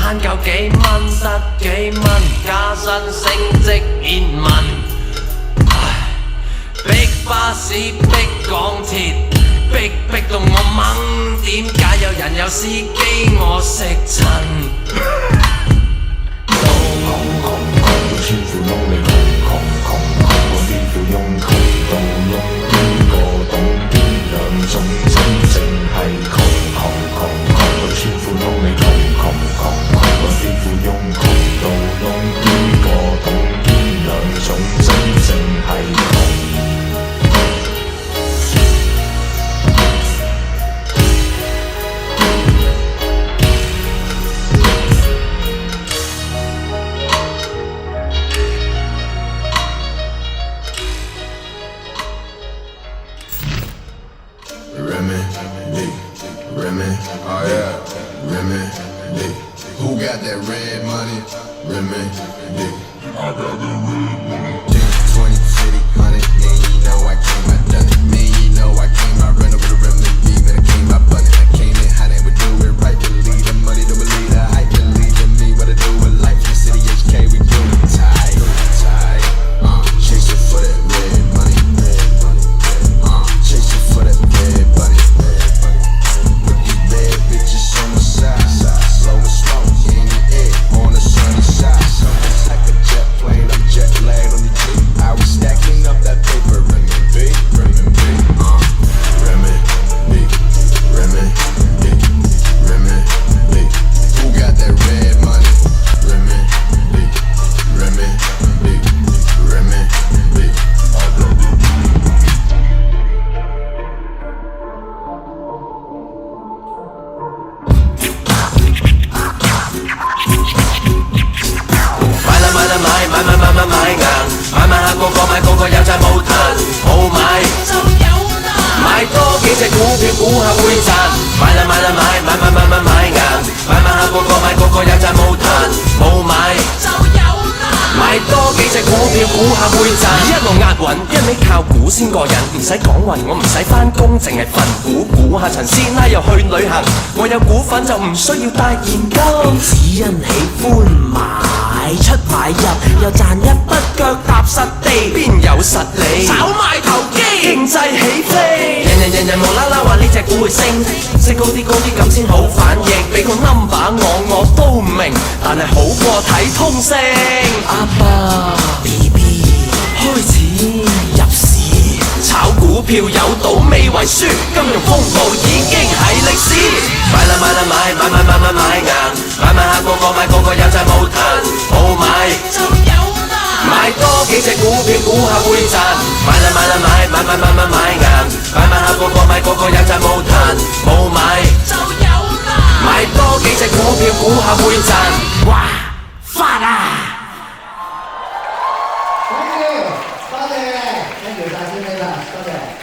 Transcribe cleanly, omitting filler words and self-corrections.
慳夠幾蚊得幾蚊，加薪升職見聞。唉，逼巴士逼港鐵，逼到我掹，點解有人有司機我識襯？穿褲窿你窮我啲褲擁窮到窿，邊個懂邊兩種真正係窮我穿褲窿你窮我啲褲擁窮到窿，邊個懂邊兩種真正係窮Oh yeah, Remedy. Who got that red money? Remedy. I got the red money. 10, 20, 50, 100. Man, you know I came, I done it. Man, you know I came, I ran over the remedy. Man, I came, I bun it. I came in hot and we do it right. Believe the money, don't believe the hype. Believe in me, what I do with life. In the city HK, we do it tight. Chasing for that red money. Chasing for that red money.買硬，買下個個有賺冇攤，冇買就有難，買多幾隻股票估下會賺，買硬，買下個個有賺冇攤，冇買就有難，買多幾隻股票估下會賺，一路押韻，一味靠估先過癮，唔使講運，我唔使返工，淨係份估下陳師奶又去旅行，我有股份就唔需要帶現金，只因喜歡買出買入，又賺一筆腳踏實地，邊有實力？炒賣投機，經濟起飛，人無啦啦話呢隻股會升，息高啲咁先好反應，俾個 number 我都唔明，但係好過睇通勝。阿爸 BB 開始入市，炒股票有賭未為輸，金融風暴已經係歷史。買硬，買下個有賺冇攤，冇買就有難，買多幾隻股票估下會賺，買硬，買下個有賺冇攤，冇買就有難，買多幾隻股票估下會賺，哇發啊！多謝，多謝晒先生，多謝。